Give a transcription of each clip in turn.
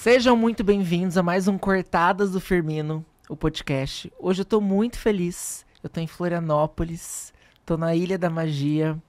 Sejam muito bem-vindos a mais um Cortadas do Firmino, o podcast. Hoje eu tô muito feliz, eu tô em Florianópolis, tô na Ilha da Magia.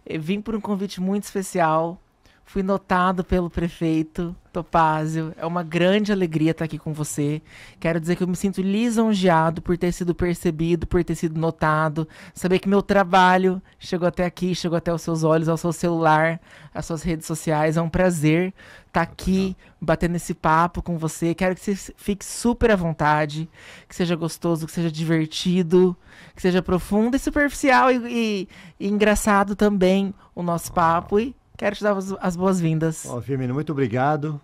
Eu vim por um convite muito especial, fui notado pelo prefeito Topázio. É uma grande alegria estar aqui com você. Quero dizer que eu me sinto lisonjeado por ter sido percebido, por ter sido notado. Saber que meu trabalho chegou até aqui, chegou até os seus olhos, ao seu celular, às suas redes sociais. É um prazer estar aqui, batendo esse papo com você. Quero que você fique super à vontade, que seja gostoso, que seja divertido, que seja profundo e superficial e engraçado também o nosso papo. E quero te dar as boas-vindas. Firmino, muito obrigado.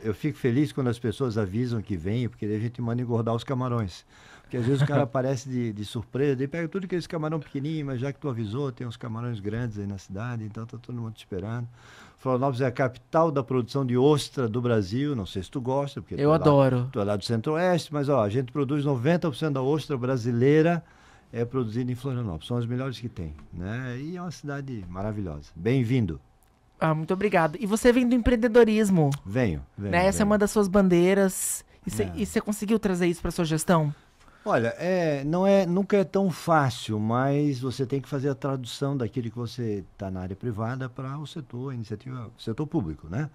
Eu fico feliz quando as pessoas avisam que vem, porque daí a gente manda engordar os camarões. Porque às vezes o cara aparece de surpresa, daí pega tudo aqueles camarão pequenininho, mas já que tu avisou, tem uns camarões grandes aí na cidade, então tá todo mundo te esperando. Florianópolis é a capital da produção de ostra do Brasil, não sei se tu gosta, porque eu adoro. Tu é lá do Centro-Oeste, mas a gente produz 90% da ostra brasileira é produzida em Florianópolis, são as melhores que tem, né? E é uma cidade maravilhosa. Bem-vindo. Ah, muito obrigado. E você vem do empreendedorismo. Venho. Né? Essa é uma das suas bandeiras. E você conseguiu trazer isso para sua gestão? Olha, nunca é tão fácil, mas você tem que fazer a tradução daquilo que você está na área privada para o setor, setor público, né?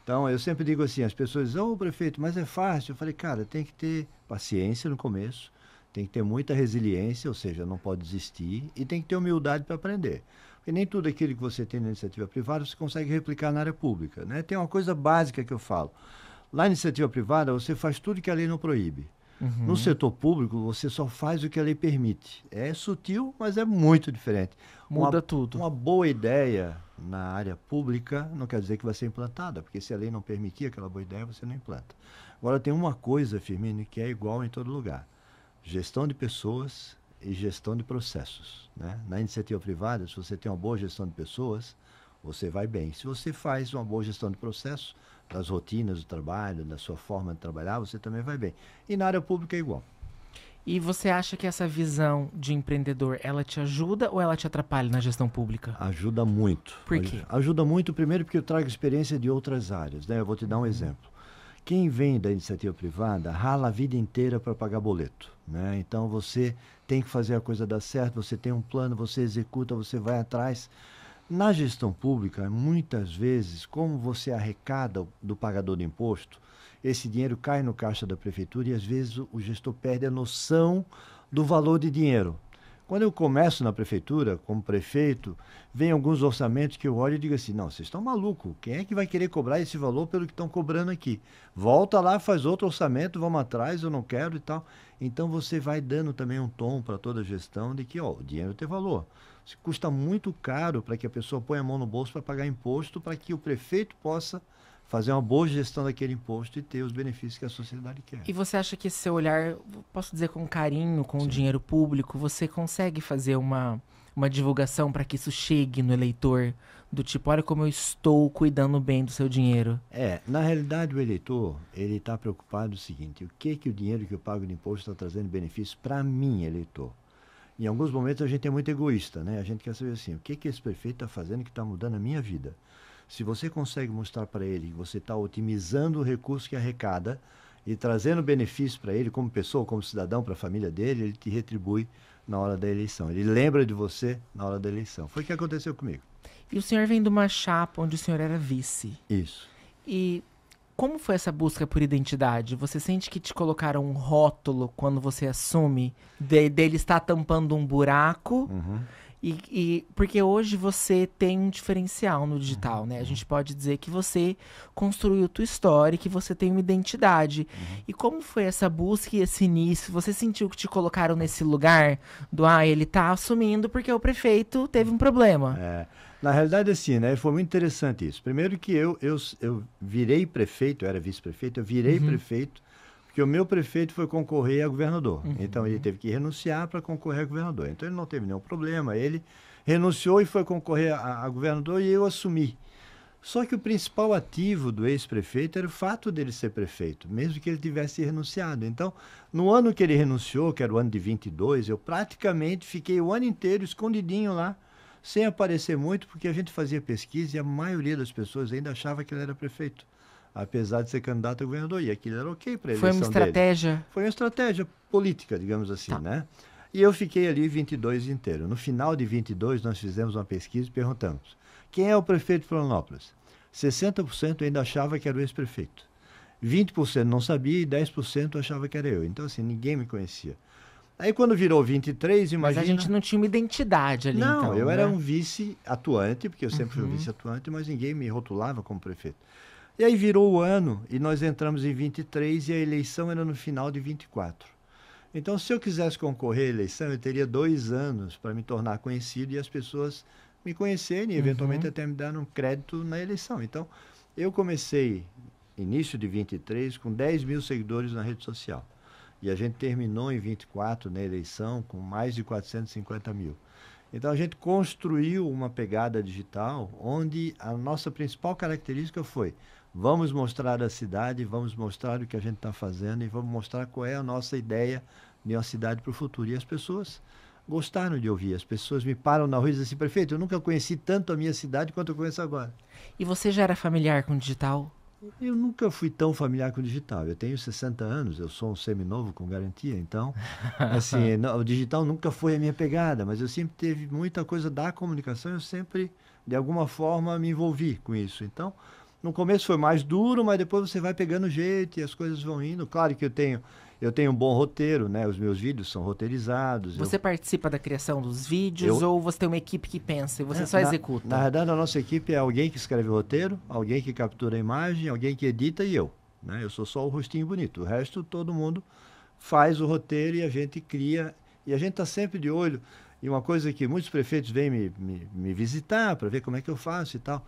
Então, eu sempre digo assim, as pessoas dizem, prefeito, mas é fácil. Eu falei, cara, tem que ter paciência no começo, tem que ter muita resiliência, ou seja, não pode desistir, e tem que ter humildade para aprender. Porque nem tudo aquilo que você tem na iniciativa privada você consegue replicar na área pública, né? Tem uma coisa básica que eu falo. Lá na iniciativa privada, você faz tudo que a lei não proíbe. Uhum. No setor público, você só faz o que a lei permite. É sutil, mas é muito diferente. Muda tudo. Uma boa ideia na área pública não quer dizer que vai ser implantada, porque se a lei não permitir aquela boa ideia, você não implanta. Agora, tem uma coisa, Firmino, que é igual em todo lugar. Gestão de pessoas e gestão de processos, né? Na iniciativa privada, se você tem uma boa gestão de pessoas, você vai bem. Se você faz uma boa gestão de processos, das rotinas do trabalho, da sua forma de trabalhar, você também vai bem. E na área pública é igual. E você acha que essa visão de empreendedor, ela te ajuda ou ela te atrapalha na gestão pública? Ajuda muito. Por quê? Ajuda muito, primeiro, porque eu trago experiência de outras áreas, né? Eu vou te dar um exemplo. Quem vem da iniciativa privada rala a vida inteira para pagar boleto, né? Então você tem que fazer a coisa dar certo, você tem um plano, você executa, você vai atrás. Na gestão pública, muitas vezes, como você arrecada do pagador de imposto, esse dinheiro cai no caixa da prefeitura e às vezes o gestor perde a noção do valor de dinheiro. Quando eu começo na prefeitura, como prefeito, vem alguns orçamentos que eu olho e digo assim, não, vocês estão malucos, quem é que vai querer cobrar esse valor pelo que estão cobrando aqui? Volta lá, faz outro orçamento, vamos atrás, eu não quero e tal. Então você vai dando também um tom para toda a gestão de que o dinheiro tem valor. Custa muito caro para que a pessoa ponha a mão no bolso para pagar imposto, para que o prefeito possa fazer uma boa gestão daquele imposto e ter os benefícios que a sociedade quer. E você acha que esse seu olhar, posso dizer com carinho, com o dinheiro público, você consegue fazer uma divulgação para que isso chegue no eleitor? Do tipo, olha como eu estou cuidando bem do seu dinheiro. Na realidade o eleitor, ele está preocupado o seguinte, o que o dinheiro que eu pago de imposto está trazendo benefício para mim, eleitor? Em alguns momentos a gente é muito egoísta, né? A gente quer saber assim, o que esse prefeito está fazendo que está mudando a minha vida? Se você consegue mostrar para ele que você está otimizando o recurso que arrecada e trazendo benefício para ele como pessoa, como cidadão, para a família dele, ele te retribui na hora da eleição. Ele lembra de você na hora da eleição. Foi o que aconteceu comigo. E o senhor vem de uma chapa onde o senhor era vice. Isso. E como foi essa busca por identidade? Você sente que te colocaram um rótulo quando você assume dele estar tampando um buraco? Uhum. Porque hoje você tem um diferencial no digital, né? A gente pode dizer que você construiu tua história, que você tem uma identidade. E como foi essa busca e esse início? Você sentiu que te colocaram nesse lugar do, ele tá assumindo porque o prefeito teve um problema? Na realidade, assim, né? Foi muito interessante isso. Primeiro que eu virei prefeito, eu era vice-prefeito, eu virei prefeito, porque o meu prefeito foi concorrer a governador. Então, ele teve que renunciar para concorrer a governador. Então, ele não teve nenhum problema. Ele renunciou e foi concorrer a governador e eu assumi. Só que o principal ativo do ex-prefeito era o fato dele ser prefeito, mesmo que ele tivesse renunciado. Então, no ano que ele renunciou, que era o ano de 22, eu praticamente fiquei o ano inteiro escondidinho lá, sem aparecer muito, porque a gente fazia pesquisa e a maioria das pessoas ainda achava que ele era prefeito. apesar de ser candidato a governador. E aquilo era ok para a Foi eleição uma dele. estratégia? Foi uma estratégia política, digamos assim, Tá. né? E eu fiquei ali 22 inteiro. No final de 22, nós fizemos uma pesquisa e perguntamos: quem é o prefeito de Florianópolis? 60% ainda achava que era o ex-prefeito. 20% não sabia e 10% achava que era eu. Então, assim, ninguém me conhecia. Aí, quando virou 23, imagina... Mas a gente não tinha uma identidade ali, Não, então, eu né? era um vice atuante, porque eu sempre fui um vice atuante, mas ninguém me rotulava como prefeito. E aí virou o ano e nós entramos em 23 e a eleição era no final de 24. Então, se eu quisesse concorrer à eleição, eu teria 2 anos para me tornar conhecido e as pessoas me conhecerem e eventualmente até me dar um crédito na eleição. Então, eu comecei, início de 23, com 10 mil seguidores na rede social. E a gente terminou em 24, na eleição, com mais de 450 mil. Então, a gente construiu uma pegada digital onde a nossa principal característica foi: vamos mostrar a cidade, vamos mostrar o que a gente está fazendo e vamos mostrar qual é a nossa ideia de uma cidade para o futuro. E as pessoas gostaram de ouvir. As pessoas me param na rua e dizem assim: prefeito, eu nunca conheci tanto a minha cidade quanto eu conheço agora. E você já era familiar com o digital? Eu nunca fui tão familiar com o digital. Eu tenho 60 anos, eu sou um seminovo com garantia, então, assim, o digital nunca foi a minha pegada, mas eu sempre teve muita coisa da comunicação, eu sempre, de alguma forma, me envolvi com isso. Então, no começo foi mais duro, mas depois você vai pegando jeito e as coisas vão indo. Claro que eu tenho um bom roteiro, né? Os meus vídeos são roteirizados. Você participa da criação dos vídeos ou você tem uma equipe que pensa e você só executa? Na verdade, a nossa equipe é alguém que escreve o roteiro, alguém que captura a imagem, alguém que edita e eu. Né? Eu sou só o rostinho bonito. O resto, todo mundo faz o roteiro e a gente cria. E a gente está sempre de olho. E uma coisa que muitos prefeitos vêm me visitar para ver como é que eu faço e tal.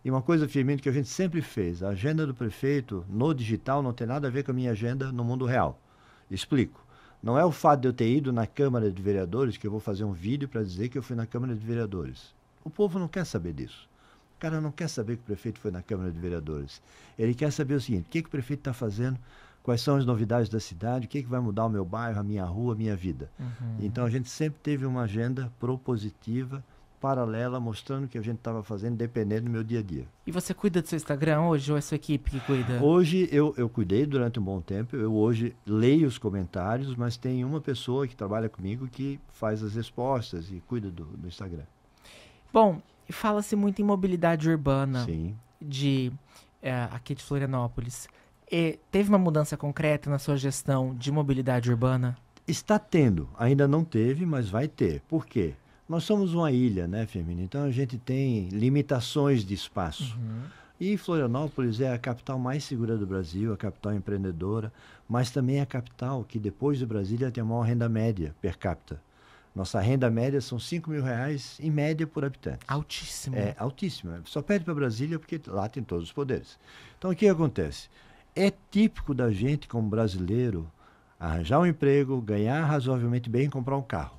E uma coisa, Firmino, que a gente sempre fez: a agenda do prefeito no digital não tem nada a ver com a minha agenda no mundo real. Explico. Não é o fato de eu ter ido na Câmara de Vereadores que eu vou fazer um vídeo para dizer que eu fui na Câmara de Vereadores. O povo não quer saber disso. O cara não quer saber que o prefeito foi na Câmara de Vereadores. Ele quer saber o seguinte: o que o prefeito está fazendo, quais são as novidades da cidade, o que vai mudar o meu bairro, a minha rua, a minha vida. Então a gente sempre teve uma agenda propositiva, paralela, mostrando o que a gente estava fazendo, dependendo do meu dia a dia. E você cuida do seu Instagram hoje ou é a sua equipe que cuida? Hoje eu cuidei durante um bom tempo. Eu hoje leio os comentários, mas tem uma pessoa que trabalha comigo que faz as respostas e cuida do Instagram. Bom, fala-se muito em mobilidade urbana. Sim. Aqui de Florianópolis. Teve uma mudança concreta na sua gestão de mobilidade urbana? Está tendo. Ainda não teve, mas vai ter. Por quê? Nós somos uma ilha, né, Firmino? Então a gente tem limitações de espaço. E Florianópolis é a capital mais segura do Brasil, a capital empreendedora, mas também é a capital que, depois de Brasília, tem a maior renda média per capita. Nossa renda média são R$5 mil, em média, por habitante. Altíssimo. É altíssimo. Só perde para Brasília porque lá tem todos os poderes. Então, o que acontece? É típico da gente, como brasileiro, arranjar um emprego, ganhar razoavelmente bem e comprar um carro.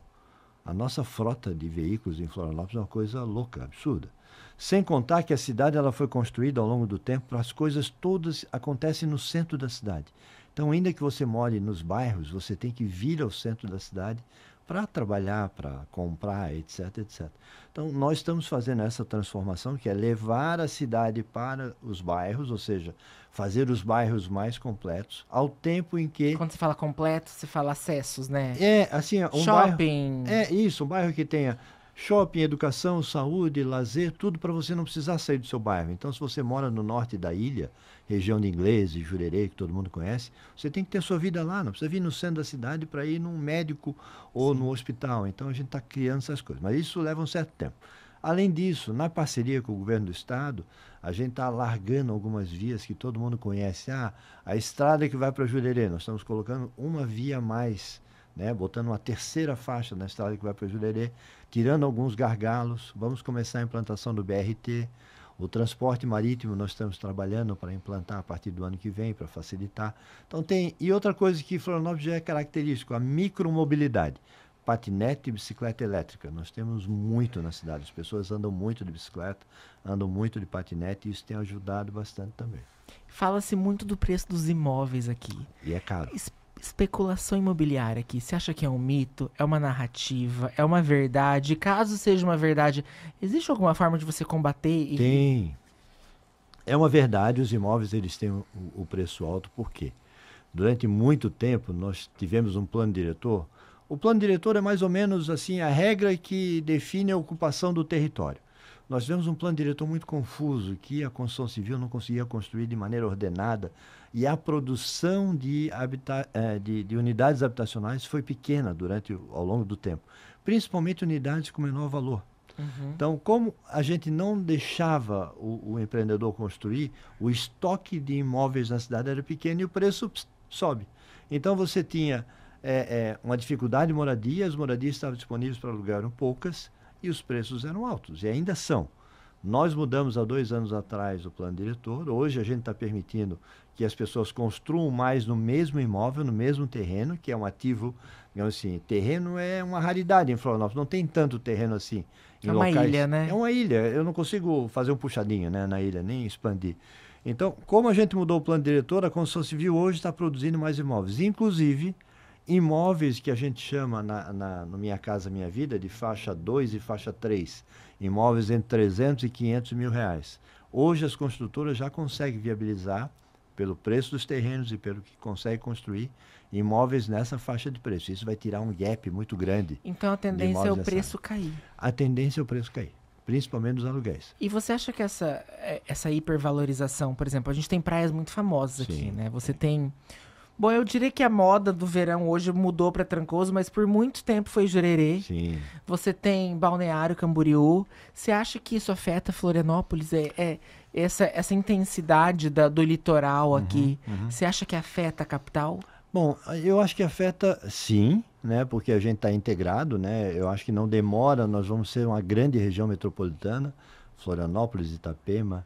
A nossa frota de veículos em Florianópolis é uma coisa louca, absurda. Sem contar que a cidade ela foi construída ao longo do tempo, as coisas todas acontecem no centro da cidade. Então, ainda que você more nos bairros, você tem que vir ao centro da cidade para trabalhar, para comprar, etc, etc. Então, nós estamos fazendo essa transformação, que é levar a cidade para os bairros, ou seja, fazer os bairros mais completos, ao tempo em que... Quando você fala completo, você fala acessos, né? Assim, um shopping. Bairro, um bairro que tenha shopping, educação, saúde, lazer, tudo para você não precisar sair do seu bairro. Então, se você mora no norte da ilha, região de Ingleses, Jurerê, que todo mundo conhece, você tem que ter sua vida lá, não precisa vir no centro da cidade para ir num médico ou no hospital. Então, a gente está criando essas coisas, mas isso leva um certo tempo. Além disso, na parceria com o governo do estado, a gente está alargando algumas vias que todo mundo conhece. A estrada que vai para Jurerê, nós estamos colocando uma via a mais, né, botando uma terceira faixa na estrada que vai para Jurerê, tirando alguns gargalos. Vamos começar a implantação do BRT. O transporte marítimo nós estamos trabalhando para implantar a partir do ano que vem, para facilitar. Então e outra coisa que Florianópolis já é característico, a micromobilidade. Patinete e bicicleta elétrica. Nós temos muito na cidade. As pessoas andam muito de bicicleta, andam muito de patinete e isso tem ajudado bastante também. Fala-se muito do preço dos imóveis aqui. E é caro. Especulação imobiliária aqui, você acha que é um mito? É uma narrativa? É uma verdade? Caso seja uma verdade, existe alguma forma de você combater? Tem. É uma verdade, os imóveis eles têm o preço alto, por quê? Durante muito tempo nós tivemos um plano diretor. O plano diretor é mais ou menos assim a regra que define a ocupação do território. Nós tivemos um plano diretor muito confuso, que a construção civil não conseguia construir de maneira ordenada e a produção de unidades habitacionais foi pequena ao longo do tempo, principalmente unidades com menor valor. Então, como a gente não deixava o empreendedor construir, o estoque de imóveis na cidade era pequeno e o preço sobe. Então, você tinha uma dificuldade de moradia, as moradias estavam disponíveis para alugar, eram poucas e os preços eram altos, e ainda são. Nós mudamos há 2 anos atrás o plano diretor, hoje a gente está permitindo que as pessoas construam mais no mesmo imóvel, no mesmo terreno, que é um ativo, digamos assim, terreno é uma raridade em Florianópolis, não tem tanto terreno assim. É uma ilha, né? É uma ilha, eu não consigo fazer um puxadinho, né, na ilha, nem expandir. Então, como a gente mudou o plano diretor, a construção civil hoje está produzindo mais imóveis, inclusive imóveis que a gente chama no Minha Casa Minha Vida de faixa 2 e faixa 3, imóveis entre 300 e 500 mil reais. Hoje as construtoras já conseguem viabilizar, pelo preço dos terrenos e pelo que consegue construir, imóveis nessa faixa de preço. Isso vai tirar um gap muito grande. Então a tendência é o preço cair. A tendência é o preço cair, principalmente nos aluguéis. E você acha que essa hipervalorização, por exemplo, a gente tem praias muito famosas aqui, né? Você tem... Bom, eu diria que a moda do verão hoje mudou para Trancoso, mas por muito tempo foi Jurerê. Sim. Você tem Balneário Camboriú. Você acha que isso afeta Florianópolis? Essa intensidade do litoral aqui, você acha que afeta a capital? Bom, eu acho que afeta sim, né? Porque a gente está integrado, né? Eu acho que não demora, nós vamos ser uma grande região metropolitana, Florianópolis, Itapema,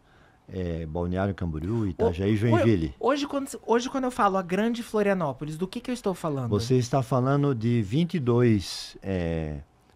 Balneário Camboriú, Itajaí, Joinville. Hoje, quando eu falo a grande Florianópolis, do que eu estou falando? Você está falando de 22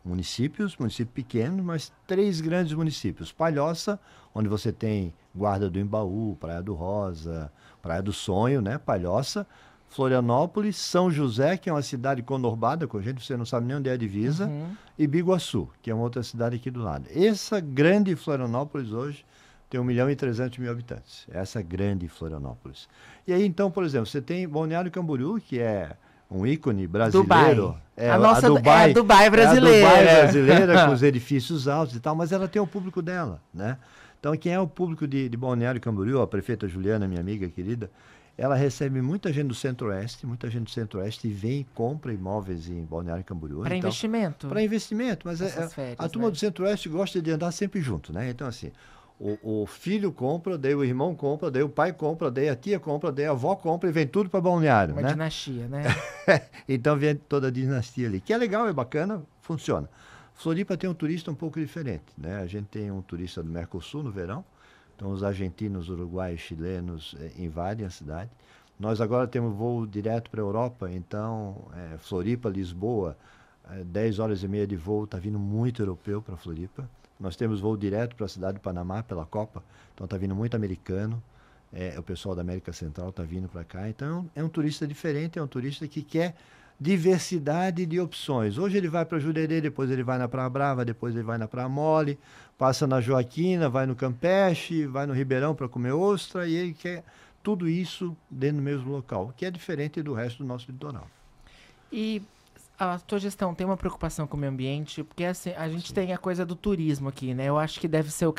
municípios pequenos, mas 3 grandes municípios. Palhoça, onde você tem Guarda do Embaú, Praia do Rosa, Praia do Sonho, né? Palhoça. Florianópolis, São José, que é uma cidade conurbada, com gente, você não sabe nem onde é a divisa, e Biguaçu, que é uma outra cidade aqui do lado. Essa grande Florianópolis hoje tem 1.300.000 habitantes. Essa grande Florianópolis. E aí, então, por exemplo, você tem Balneário Camboriú, que é um ícone brasileiro. Dubai. A Dubai brasileira. É a Dubai brasileira, com os edifícios altos e tal, mas ela tem o público dela, né? Então, quem é o público de Balneário Camboriú, a prefeita Juliana, minha amiga querida, ela recebe muita gente do Centro-Oeste, e vem e compra imóveis em Balneário Camboriú. Para investimento? Para investimento, mas férias, a turma do Centro-Oeste gosta de andar sempre junto, né? Então, assim, o filho compra, daí o irmão compra, daí o pai compra, daí a tia compra, daí a avó compra e vem tudo para Balneário, Uma né? dinastia, né? Então vem toda a dinastia ali, que é legal, é bacana, funciona. Floripa tem um turista um pouco diferente, né? A gente tem um turista do Mercosul no verão, então os argentinos, uruguaios, chilenos invadem a cidade. Nós agora temos voo direto para a Europa, então Floripa, Lisboa, 10 horas e meia de voo, está vindo muito europeu para Floripa. Nós temos voo direto para a cidade do Panamá pela Copa, então está vindo muito americano, o pessoal da América Central está vindo para cá. Então é um turista diferente, é um turista que quer diversidade de opções. Hoje ele vai para Jurerê, depois ele vai na Praia Brava, depois ele vai na Praia Mole, passa na Joaquina, vai no Campeche, vai no Ribeirão para comer ostra, e ele quer tudo isso dentro do mesmo local, que é diferente do resto do nosso litoral. E a tua gestão tem uma preocupação com o meio ambiente? Porque assim, a gente tem a coisa do turismo aqui, né? Eu acho que deve ser o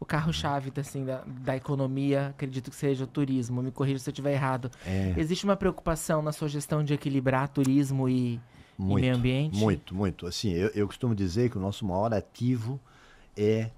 carro-chave assim, da economia, acredito que seja o turismo. Me corrija se eu estiver errado. Existe uma preocupação na sua gestão de equilibrar turismo e meio ambiente? Muito. Assim, eu costumo dizer que o nosso maior ativo é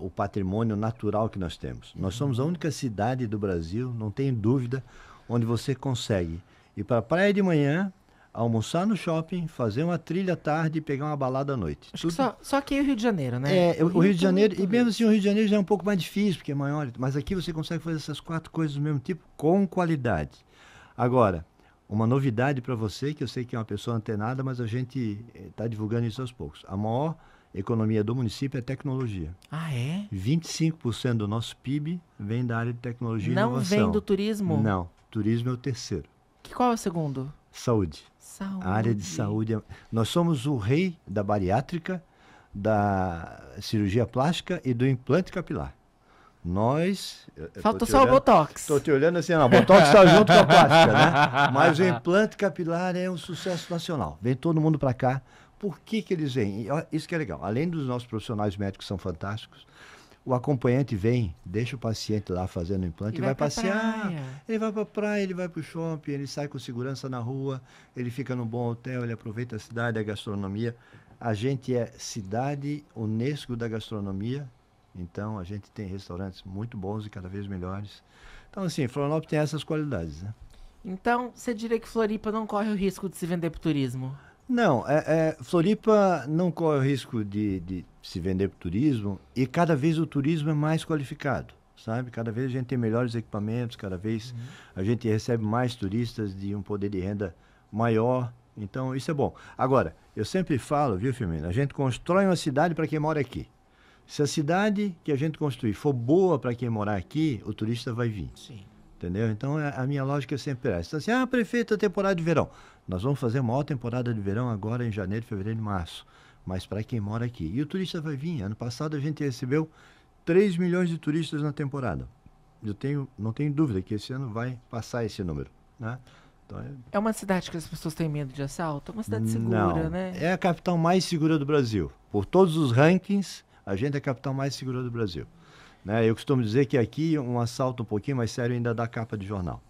o patrimônio natural que nós temos. Nós somos a única cidade do Brasil, não tem dúvida, onde você consegue ir para a praia de manhã, almoçar no shopping, fazer uma trilha à tarde e pegar uma balada à noite. Acho que só aqui é o Rio de Janeiro, né? O Rio de Janeiro, e mesmo assim o Rio de Janeiro já é um pouco mais difícil, porque é maior, mas aqui você consegue fazer essas 4 coisas do mesmo tipo, com qualidade. Agora, uma novidade para você, que eu sei que é uma pessoa antenada, mas a gente está divulgando isso aos poucos. A maior economia do município é tecnologia. Ah, é? 25% do nosso PIB vem da área de tecnologia e inovação. Não vem do turismo? Não, turismo é o terceiro. Qual é o segundo? Saúde. A área de saúde. Nós somos o rei da bariátrica, da cirurgia plástica e do implante capilar. Falta só o Botox. Estou te olhando assim, não, o Botox está junto com a plástica, né? Mas o implante capilar é um sucesso nacional. Vem todo mundo para cá. Por que eles vêm? Isso que é legal. Além dos nossos profissionais médicos que são fantásticos, o acompanhante vem, deixa o paciente lá fazendo o implante e vai passear. Praia. Ele vai para a praia, ele vai para o shopping, ele sai com segurança na rua, ele fica num bom hotel, ele aproveita a cidade, a gastronomia. A gente é cidade Unesco da gastronomia, então a gente tem restaurantes muito bons e cada vez melhores. Então, assim, Florianópolis tem essas qualidades, né? Então, você diria que Floripa não corre o risco de se vender para o turismo? Não, Floripa não corre o risco de se vender para o turismo e cada vez o turismo é mais qualificado, sabe? Cada vez a gente tem melhores equipamentos, cada vez a gente recebe mais turistas de um poder de renda maior, então isso é bom. Agora, eu sempre falo, viu, Firmino, a gente constrói uma cidade para quem mora aqui. Se a cidade que a gente construir for boa para quem morar aqui, o turista vai vir. Sim. Entendeu? Então, a minha lógica é sempre essa. Então, assim, prefeito, a temporada de verão. Nós vamos fazer a maior temporada de verão agora em janeiro, fevereiro e março. Mas para quem mora aqui. E o turista vai vir. Ano passado a gente recebeu 3 milhões de turistas na temporada. Não tenho dúvida que esse ano vai passar esse número, né? Então, é uma cidade que as pessoas têm medo de assalto? É uma cidade segura, né? É a capital mais segura do Brasil. Por todos os rankings, a gente é a capital mais segura do Brasil. Né? Eu costumo dizer que aqui um assalto um pouquinho mais sério ainda dá capa de jornal.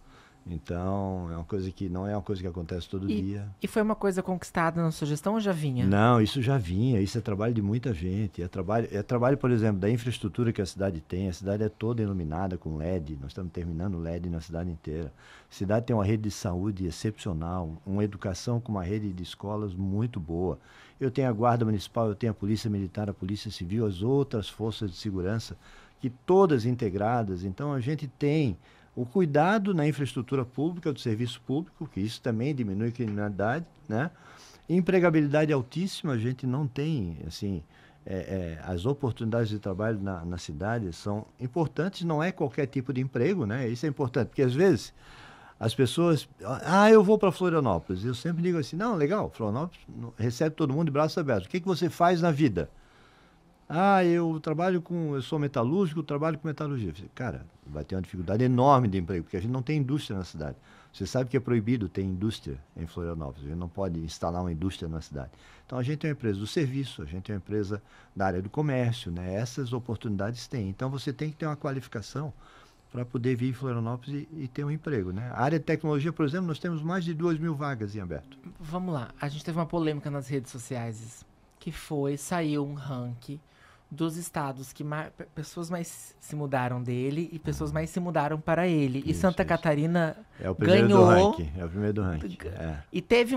Então, é uma coisa que não é uma coisa que acontece todo dia. E foi uma coisa conquistada na sua gestão ou já vinha? Não, isso já vinha. Isso é trabalho de muita gente. É trabalho, por exemplo, da infraestrutura que a cidade tem. A cidade é toda iluminada com LED. Nós estamos terminando o LED na cidade inteira. A cidade tem uma rede de saúde excepcional, uma educação com uma rede de escolas muito boa. Eu tenho a Guarda Municipal, eu tenho a Polícia Militar, a Polícia Civil, as outras forças de segurança, que todas integradas. Então, a gente tem o cuidado na infraestrutura pública, do serviço público, que isso também diminui a criminalidade, né? Empregabilidade altíssima, a gente não tem, assim, as oportunidades de trabalho na cidade são importantes, não é qualquer tipo de emprego, né? Isso é importante, porque às vezes as pessoas, eu vou para Florianópolis, eu sempre digo assim, não, legal, Florianópolis recebe todo mundo de braços abertos, o que você faz na vida? Eu sou metalúrgico, trabalho com metalurgia. Cara, vai ter uma dificuldade enorme de emprego, porque a gente não tem indústria na cidade. Você sabe que é proibido ter indústria em Florianópolis, a gente não pode instalar uma indústria na cidade. Então a gente é uma empresa do serviço, a gente é uma empresa da área do comércio, né? Essas oportunidades tem. Então você tem que ter uma qualificação para poder vir em Florianópolis e ter um emprego, né? A área de tecnologia, por exemplo, nós temos mais de 2.000 vagas em aberto. Vamos lá, a gente teve uma polêmica nas redes sociais, que saiu um ranking dos estados que pessoas mais se mudaram dele e pessoas mais se mudaram para ele. E Santa Catarina é o primeiro ganhou. Do ranking, é o primeiro do ranking. E teve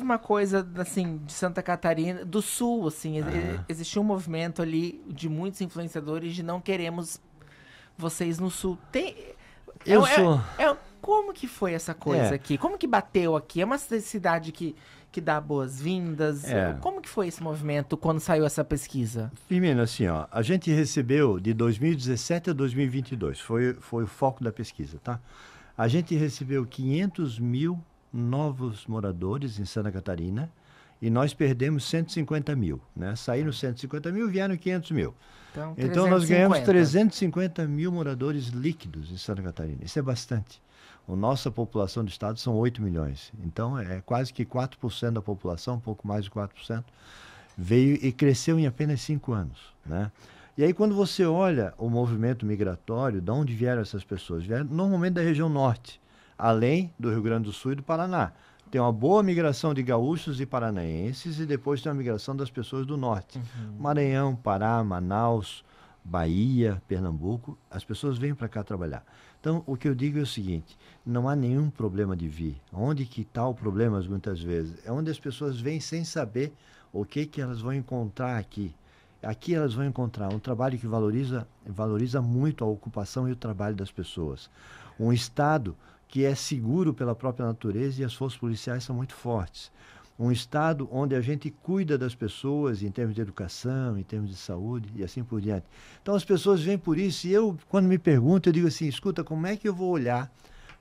uma coisa, assim, de Santa Catarina, do Sul, assim, existiu um movimento ali de muitos influenciadores de não queremos vocês no Sul. Como que foi essa coisa aqui? Como que bateu aqui? É uma cidade que dá boas-vindas? Como que foi esse movimento quando saiu essa pesquisa? Firmino, assim, a gente recebeu de 2017 a 2022, foi o foco da pesquisa, tá? A gente recebeu 500 mil novos moradores em Santa Catarina e nós perdemos 150 mil, né? Saíram 150 mil, vieram 500 mil. Então nós ganhamos 350 mil moradores líquidos em Santa Catarina, isso é bastante. A nossa população do estado são 8 milhões. Então, é quase que 4% da população, um pouco mais de 4%, veio e cresceu em apenas 5 anos, né? E aí, quando você olha o movimento migratório, de onde vieram essas pessoas? Vieram normalmente da região norte, além do Rio Grande do Sul e do Paraná. Tem uma boa migração de gaúchos e paranaenses e depois tem uma migração das pessoas do norte. Maranhão, Pará, Manaus, Bahia, Pernambuco, as pessoas vêm para cá trabalhar. Então, o que eu digo é o seguinte, não há nenhum problema de vir. Onde que está o problema, muitas vezes? É onde as pessoas vêm sem saber o que elas vão encontrar aqui. Aqui elas vão encontrar um trabalho que valoriza muito a ocupação e o trabalho das pessoas. Um Estado que é seguro pela própria natureza e as forças policiais são muito fortes. Um estado onde a gente cuida das pessoas em termos de educação, em termos de saúde e assim por diante. Então as pessoas vêm por isso e eu, quando me perguntam, eu digo assim, escuta, como é que eu vou olhar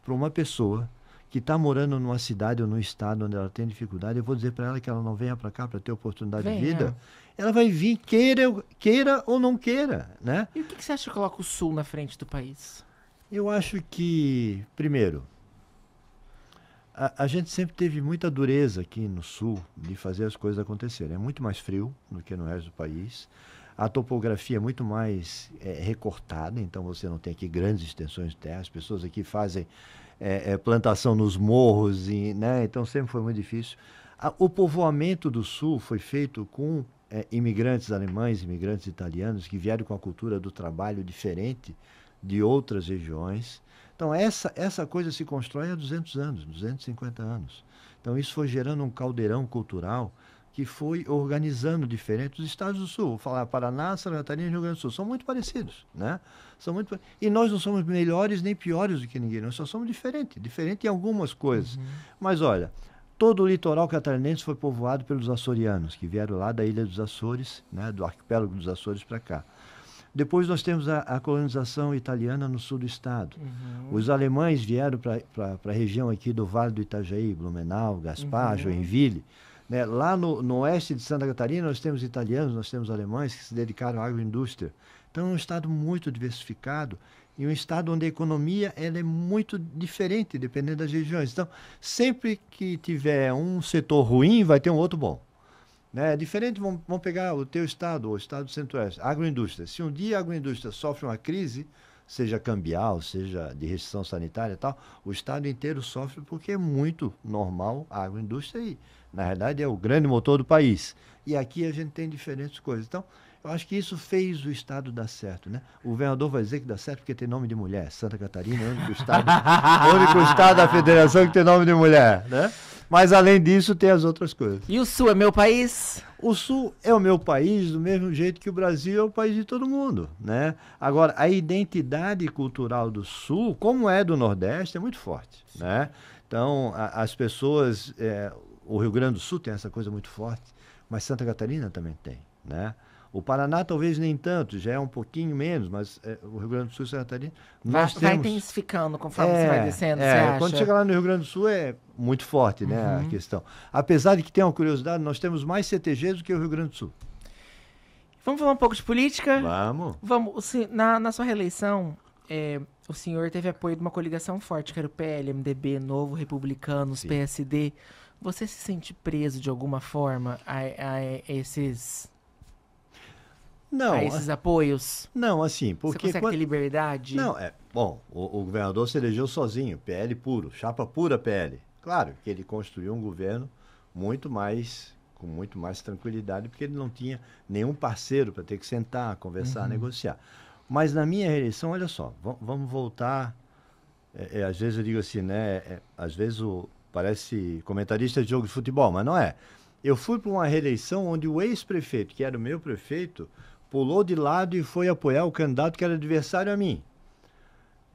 para uma pessoa que está morando numa cidade ou num estado onde ela tem dificuldade, eu vou dizer para ela que ela não venha para cá para ter oportunidade de vida? ela vai vir queira ou não queira, né? E o que você acha que coloca o Sul na frente do país? Eu acho que, primeiro, a gente sempre teve muita dureza aqui no Sul de fazer as coisas acontecerem. É muito mais frio do que no resto do país. A topografia é muito mais recortada, então você não tem aqui grandes extensões de terra. As pessoas aqui fazem plantação nos morros, né? Então sempre foi muito difícil. O povoamento do Sul foi feito com imigrantes alemães, imigrantes italianos, que vieram com a cultura do trabalho diferente de outras regiões. Então essa coisa se constrói há 200 anos, 250 anos. Então isso foi gerando um caldeirão cultural que foi organizando diferente os estados do Sul. Vou falar Paraná, Santa Catarina e Rio Grande do Sul. São muito parecidos, né? E nós não somos melhores nem piores do que ninguém. Nós só somos diferentes em algumas coisas. Mas olha, todo o litoral catarinense foi povoado pelos açorianos, que vieram lá da Ilha dos Açores, né, do arquipélago dos Açores para cá. Depois nós temos a colonização italiana no sul do estado. Os alemães vieram para a região aqui do Vale do Itajaí, Blumenau, Gaspar, Joinville. Né? Lá no oeste de Santa Catarina nós temos italianos, nós temos alemães que se dedicaram à agroindústria. Então é um estado muito diversificado e um estado onde a economia ela é muito diferente, dependendo das regiões. Então, sempre que tiver um setor ruim, vai ter um outro bom. Né? Diferente, vamos pegar o teu estado, o estado do Centro-Oeste, agroindústria. Se um dia a agroindústria sofre uma crise, seja cambial, seja de restrição sanitária e tal, o estado inteiro sofre porque é muito normal a agroindústria e, na verdade, é o grande motor do país. E aqui a gente tem diferentes coisas. Então, eu acho que isso fez o estado dar certo, né? O governador vai dizer que dá certo porque tem nome de mulher. Santa Catarina é o único estado da federação que tem nome de mulher, né? Mas, além disso, tem as outras coisas. E o Sul é meu país? O Sul é o meu país do mesmo jeito que o Brasil é o país de todo mundo, né? Agora, a identidade cultural do Sul, como é do Nordeste, é muito forte, né? Então, as pessoas... o Rio Grande do Sul tem essa coisa muito forte, mas Santa Catarina também tem, né? O Paraná talvez nem tanto, já é um pouquinho menos, mas o Rio Grande do Sul e Santa Catarina... Vai intensificando conforme você vai descendo, você acha? Quando chega lá no Rio Grande do Sul é muito forte, né, a questão. Apesar de que tem uma curiosidade, nós temos mais CTGs do que o Rio Grande do Sul. Vamos falar um pouco de política? Vamos. Na sua reeleição, o senhor teve apoio de uma coligação forte, que era o PL, MDB, Novo, Republicanos, Sim. PSD. Você se sente preso de alguma forma a esses... Não, esses apoios? Não, assim, porque... Você consegue ter liberdade? Não, bom, o governador se elegeu sozinho, PL puro, chapa pura PL. Claro que ele construiu um governo com muito mais tranquilidade, porque ele não tinha nenhum parceiro para ter que sentar, conversar, negociar. Mas na minha reeleição, olha só, vamos voltar... às vezes eu digo assim, né? Às vezes parece comentarista de jogo de futebol, mas não é. Eu fui para uma reeleição onde o ex-prefeito, que era o meu prefeito, pulou de lado e foi apoiar o candidato que era adversário a mim.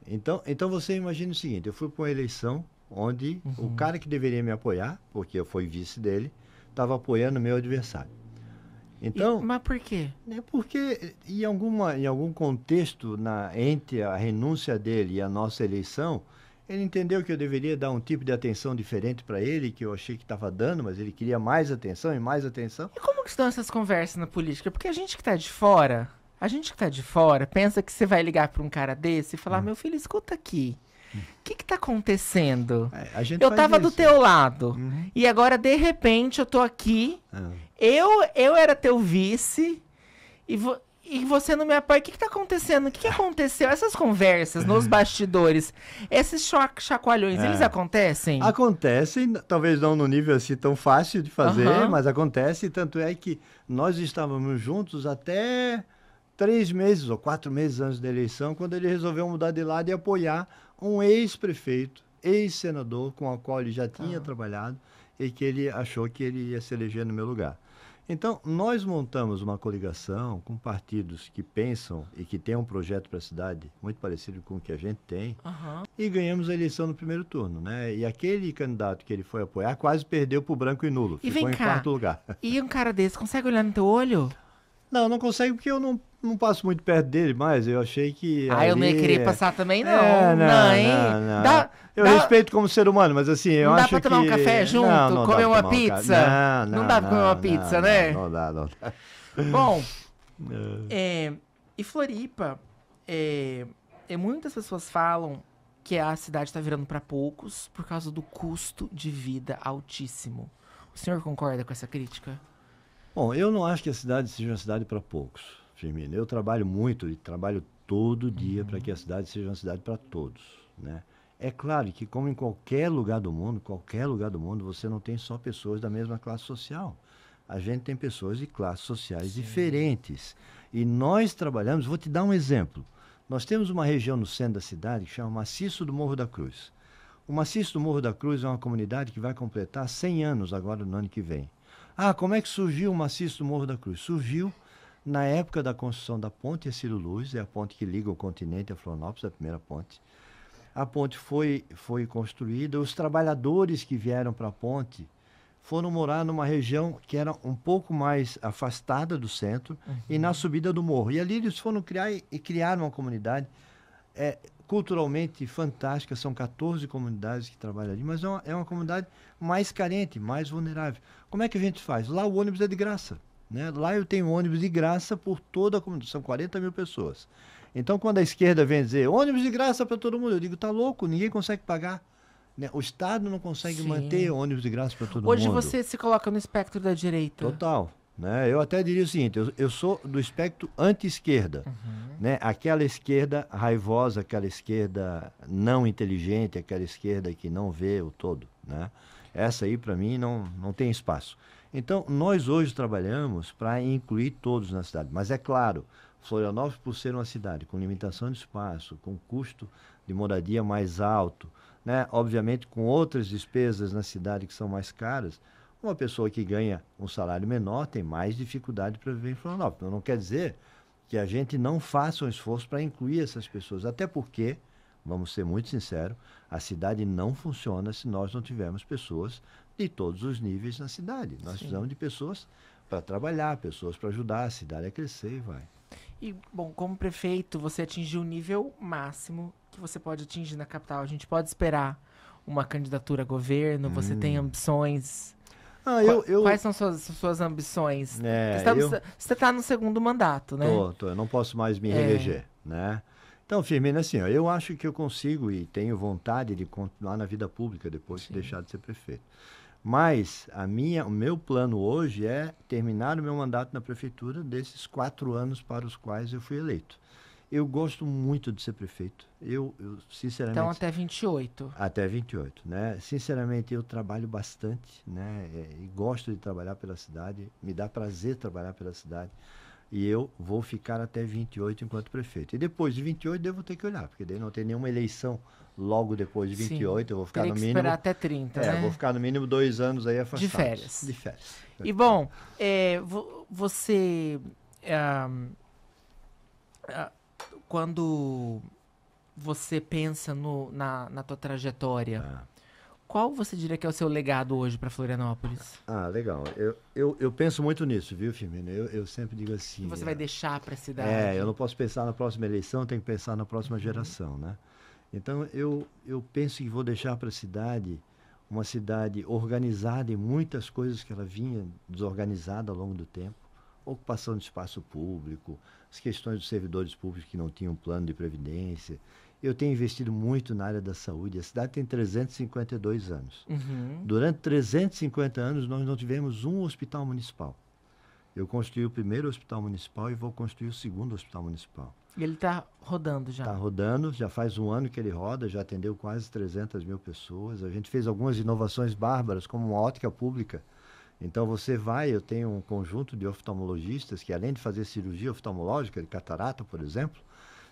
Então você imagina o seguinte, eu fui para uma eleição onde o cara que deveria me apoiar, porque eu fui vice dele, estava apoiando o meu adversário. Então, mas por quê? Porque em algum contexto entre a renúncia dele e a nossa eleição, ele entendeu que eu deveria dar um tipo de atenção diferente para ele, que eu achei que estava dando, mas ele queria mais atenção e mais atenção. E como que estão essas conversas na política? Porque a gente que está de fora, pensa que você vai ligar para um cara desse e falar, meu filho, escuta aqui, o que está acontecendo? Eu estava do teu lado, e agora, de repente, eu tô aqui, eu era teu vice, e você não me apoia. O que está acontecendo? O que aconteceu? Essas conversas nos bastidores, esses chacoalhões, eles acontecem? Acontecem, talvez não no nível assim tão fácil de fazer, mas acontece. Tanto é que nós estávamos juntos até 3 meses ou 4 meses antes da eleição, quando ele resolveu mudar de lado e apoiar um ex-prefeito, ex-senador, com o qual ele já tinha trabalhado e que ele achou que ele ia se eleger no meu lugar. Então, nós montamos uma coligação com partidos que pensam e que têm um projeto para a cidade muito parecido com o que a gente tem, e ganhamos a eleição no primeiro turno, né? E aquele candidato que ele foi apoiar quase perdeu para o branco e nulo, ficou em quarto lugar. E um cara desse consegue olhar no teu olho? Não consegue porque eu não passo muito perto dele mais, eu achei que... eu não ia querer passar também, não. Não. Eu respeito como ser humano, mas assim, eu acho que... Não dá pra tomar um café junto? Não comer uma um pizza? Não dá pra comer uma pizza, né? Não dá. Bom, e Floripa, muitas pessoas falam que a cidade tá virando pra poucos por causa do custo de vida altíssimo. O senhor concorda com essa crítica? Bom, eu não acho que a cidade seja uma cidade para poucos, Firmino. Eu trabalho muito e trabalho todo dia para que a cidade seja uma cidade para todos, né? É claro que, como em qualquer lugar do mundo, você não tem só pessoas da mesma classe social. A gente tem pessoas de classes sociais diferentes. E nós trabalhamos, vou te dar um exemplo. Nós temos uma região no centro da cidade que chama Maciço do Morro da Cruz. O Maciço do Morro da Cruz é uma comunidade que vai completar 100 anos agora no ano que vem. Ah, como é que surgiu o Maciço do Morro da Cruz? Surgiu na época da construção da ponte Ercílio Luz, é a ponte que liga o continente a Florianópolis, a primeira ponte. A ponte foi construída, os trabalhadores que vieram para a ponte foram morar numa região que era um pouco mais afastada do centro e na subida do morro. E ali eles foram criaram uma comunidade culturalmente fantástica, são 14 comunidades que trabalham ali, mas é uma comunidade mais carente, mais vulnerável. Como é que a gente faz? Lá o ônibus é de graça, né? Lá eu tenho ônibus de graça por toda a comunidade, são 40 mil pessoas. Então, quando a esquerda vem dizer ônibus de graça para todo mundo, eu digo, tá louco, ninguém consegue pagar. Né? O Estado não consegue manter ônibus de graça para todo mundo. Hoje você se coloca no espectro da direita. Total. Né? Eu até diria o seguinte, eu sou do espectro anti-esquerda. Né? Aquela esquerda raivosa, aquela esquerda não inteligente, aquela esquerda que não vê o todo. Né? Essa aí, para mim, não tem espaço. Então, nós hoje trabalhamos para incluir todos na cidade. Mas é claro, Florianópolis, por ser uma cidade com limitação de espaço, com custo de moradia mais alto, né? Obviamente com outras despesas na cidade que são mais caras, uma pessoa que ganha um salário menor tem mais dificuldade para viver em Florianópolis. Não quer dizer que a gente não faça um esforço para incluir essas pessoas, até porque, vamos ser muito sinceros, a cidade não funciona se nós não tivermos pessoas de todos os níveis na cidade. Nós precisamos de pessoas para trabalhar, pessoas para ajudar a cidade a crescer e vai. E, bom, como prefeito, você atingiu o nível máximo que você pode atingir na capital. A gente pode esperar uma candidatura a governo? Você tem ambições? Quais são suas ambições? Você está no segundo mandato, né? Eu não posso mais me reeleger, né? Então, Firmino, assim, eu acho que eu consigo e tenho vontade de continuar na vida pública depois de deixar de ser prefeito. Mas o meu plano hoje é terminar o meu mandato na prefeitura desses 4 anos para os quais eu fui eleito. Eu gosto muito de ser prefeito. Eu sinceramente... Então, até 28. Até 28, né? Sinceramente, eu trabalho bastante, né? E gosto de trabalhar pela cidade. Me dá prazer trabalhar pela cidade. E eu vou ficar até 28 enquanto prefeito. E depois de 28, devo ter que olhar, porque daí não tem nenhuma eleição logo depois de 28. Eu vou ficar no mínimo... esperar até 30, né? Vou ficar no mínimo 2 anos aí afastado. De férias. E, bom, você... quando você pensa na tua trajetória, qual você diria que é o seu legado hoje para Florianópolis? Legal. Eu penso muito nisso, viu, Firmino? Eu sempre digo assim... O que você vai deixar para a cidade? Eu não posso pensar na próxima eleição, tenho que pensar na próxima geração, né? Então, eu penso que vou deixar para a cidade uma cidade organizada em muitas coisas que ela vinha desorganizada ao longo do tempo. Ocupação de espaço público, as questões dos servidores públicos que não tinham plano de previdência. Eu tenho investido muito na área da saúde. A cidade tem 352 anos. Durante 350 anos, nós não tivemos um hospital municipal. Eu construí o primeiro hospital municipal e vou construir o segundo hospital municipal. E ele está rodando já? Está rodando, já faz 1 ano que ele roda, já atendeu quase 300 mil pessoas. A gente fez algumas inovações bárbaras, como uma ótica pública. Então eu tenho um conjunto de oftalmologistas que, além de fazer cirurgia oftalmológica, de catarata, por exemplo,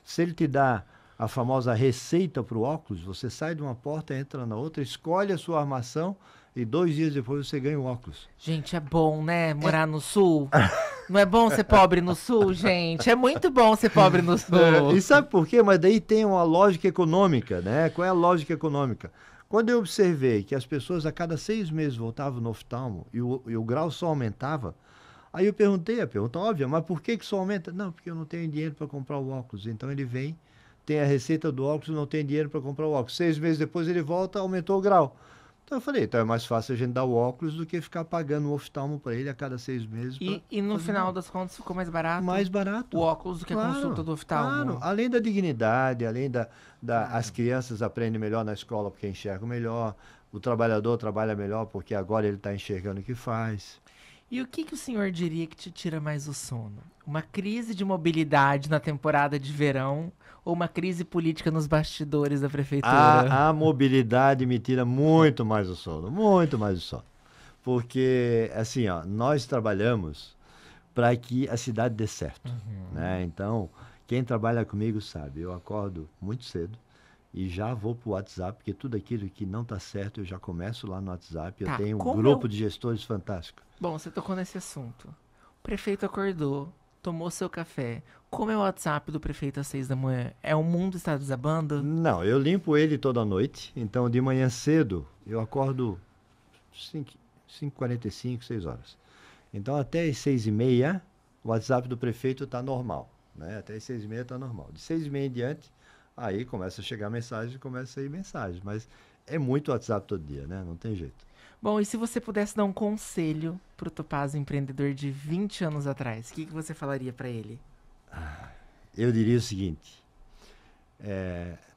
se ele te dá a famosa receita para o óculos, você sai de uma porta, entra na outra, escolhe a sua armação e 2 dias depois você ganha o óculos. Gente, é bom, né? Morar no Sul. Não é bom ser pobre no Sul, gente? É muito bom ser pobre no Sul. E sabe por quê? Mas daí tem uma lógica econômica, né? Qual é a lógica econômica? Quando eu observei que as pessoas a cada 6 meses voltavam no oftalmo e o grau só aumentava, aí eu perguntei a pergunta óbvia, mas por que só aumenta? Não, porque eu não tenho dinheiro para comprar o óculos. Então ele vem, tem a receita do óculos, não tem dinheiro para comprar o óculos. 6 meses depois ele volta, aumentou o grau. Então eu falei, então é mais fácil a gente dar o óculos do que ficar pagando um oftalmo para ele a cada 6 meses. E no final das contas ficou mais barato? Mais barato. O óculos do que a consulta do oftalmo? Claro, além da dignidade, além as crianças aprendem melhor na escola porque enxergam melhor, o trabalhador trabalha melhor porque agora ele está enxergando o que faz. E o que o senhor diria que te tira mais o sono? Uma crise de mobilidade na temporada de verão ou uma crise política nos bastidores da prefeitura? A mobilidade me tira muito mais o sono, muito mais o sono. Porque, assim, ó, nós trabalhamos para que a cidade dê certo. Né? Então, quem trabalha comigo sabe, eu acordo muito cedo e já vou para o WhatsApp, porque tudo aquilo que não está certo eu já começo lá no WhatsApp. Eu tenho um grupo de gestores fantástico. Bom, você tocou nesse assunto. O prefeito acordou, tomou seu café. Como é o WhatsApp do prefeito às 6 da manhã? É o mundo está desabando? Não, eu limpo ele toda noite. Então, de manhã cedo, eu acordo 5h45, 6 horas. Então, até as 6h30, o WhatsApp do prefeito está normal. Né? Até as 6h30 está normal. De 6h30 em diante, aí começa a chegar mensagem, começa a sair mensagem. Mas é muito WhatsApp todo dia, né? Não tem jeito. Bom, e se você pudesse dar um conselho pro Topazio empreendedor de 20 anos atrás, o que você falaria para ele? Eu diria o seguinte,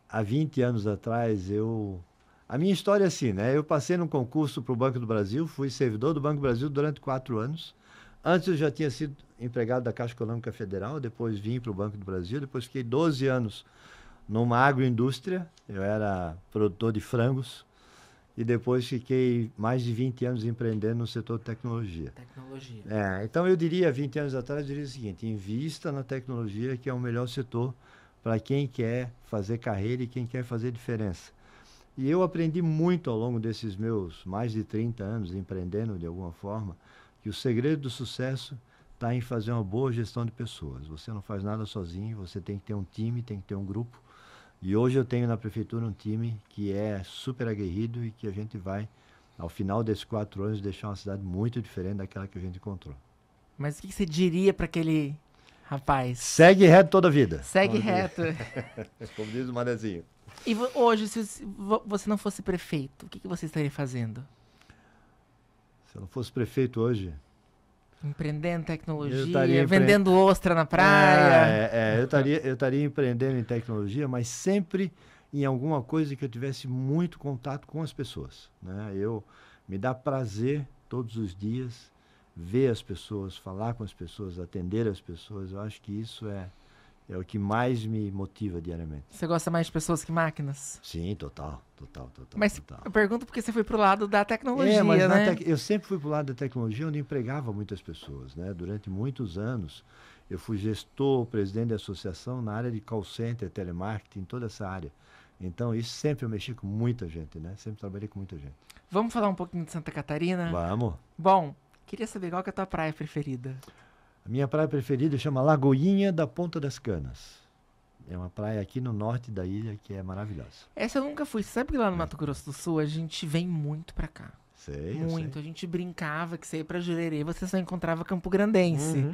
há 20 anos atrás, a minha história é assim, né? Eu passei num concurso para o Banco do Brasil, fui servidor do Banco do Brasil durante 4 anos. Antes eu já tinha sido empregado da Caixa Econômica Federal, depois vim para o Banco do Brasil, depois fiquei 12 anos numa agroindústria, eu era produtor de frangos, e depois fiquei mais de 20 anos empreendendo no setor de tecnologia. Então eu diria, 20 anos atrás, eu diria o seguinte, invista na tecnologia, que é o melhor setor para quem quer fazer carreira e quem quer fazer diferença. E eu aprendi muito ao longo desses meus mais de 30 anos empreendendo de alguma forma, que o segredo do sucesso está em fazer uma boa gestão de pessoas. Você não faz nada sozinho, você tem que ter um time, tem que ter um grupo. E hoje eu tenho na prefeitura um time que é super aguerrido e que a gente vai, ao final desses 4 anos, deixar uma cidade muito diferente daquela que a gente encontrou. Mas o que você diria para aquele rapaz? Segue reto toda a vida. Segue reto. Como diz o Manezinho. E hoje, se você não fosse prefeito, o que você estaria fazendo? Se eu não fosse prefeito hoje... Empreendendo tecnologia, vendendo ostra na praia. Eu estaria empreendendo em tecnologia, mas sempre em alguma coisa que eu tivesse muito contato com as pessoas. Né? Me dá prazer todos os dias ver as pessoas, falar com as pessoas, atender as pessoas. Eu acho que isso é o que mais me motiva diariamente. Você gosta mais de pessoas que máquinas? Sim, total. Mas total. Eu pergunto porque você foi pro lado da tecnologia, né? Eu sempre fui pro lado da tecnologia, onde empregava muitas pessoas, né? Durante muitos anos, eu fui gestor, presidente de associação na área de call center, telemarketing, toda essa área. Então, isso sempre eu mexi com muita gente, né? Sempre trabalhei com muita gente. Vamos falar um pouquinho de Santa Catarina? Vamos. Bom, queria saber qual que é a tua praia preferida. A minha praia preferida chama Lagoinha da Ponta das Canas. É uma praia aqui no norte da ilha que é maravilhosa. Essa eu nunca fui. Você sabe que lá no Mato Grosso do Sul a gente vem muito pra cá. Sei, muito. Sei. A gente brincava que você ia pra Jurerê, você só encontrava Campo Grandense.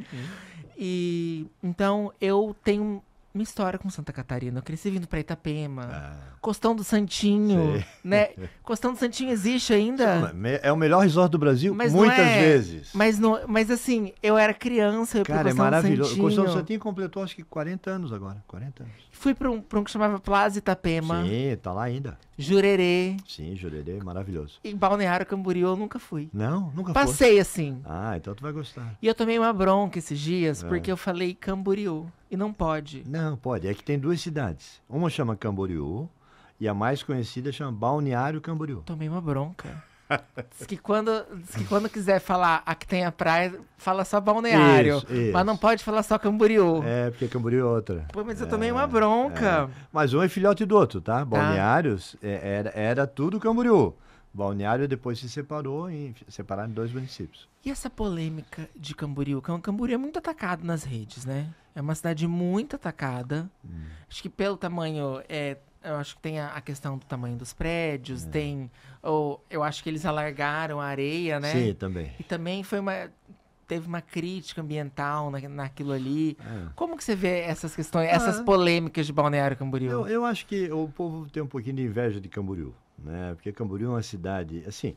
E então eu tenho uma história com Santa Catarina. Eu cresci vindo pra Itapema. Costão do Santinho, né? Costão do Santinho existe ainda? É o melhor resort do Brasil, muitas vezes. Mas assim, eu era criança, eu fui pro Cara, é maravilhoso. Santinho. O Costão do Santinho completou acho que 40 anos agora. 40 anos. Fui pra um que chamava Plaza Itapema. Sim, tá lá ainda. Jurerê. Sim, Jurerê, maravilhoso. E Balneário Camboriú eu nunca fui. Não, nunca fui. Passei assim. Então tu vai gostar. E eu tomei uma bronca esses dias, porque eu falei Camboriú. E não pode. Não, pode. É que tem 2 cidades. Uma chama Camboriú e a mais conhecida chama Balneário Camboriú. Tomei uma bronca. Diz que quando quiser falar aqui tem a praia, fala só Balneário. Isso. Mas não pode falar só Camboriú. Porque Camboriú é outra. Pô, mas eu tomei uma bronca. Mas um é filhote do outro, tá? Balneários era tudo Camboriú. Balneário depois se separaram em 2 municípios. E essa polêmica de Camboriú? Camboriú é muito atacado nas redes, né? É uma cidade muito atacada. Acho que pelo tamanho, eu acho que tem a questão do tamanho dos prédios, eu acho que eles alargaram a areia, né? Sim, também. E também foi teve uma crítica ambiental naquilo ali. É. Como que você vê essas questões, essas polêmicas de Balneário Camboriú? Eu acho que o povo tem um pouquinho de inveja de Camboriú, né? Porque Camboriú é uma cidade, assim,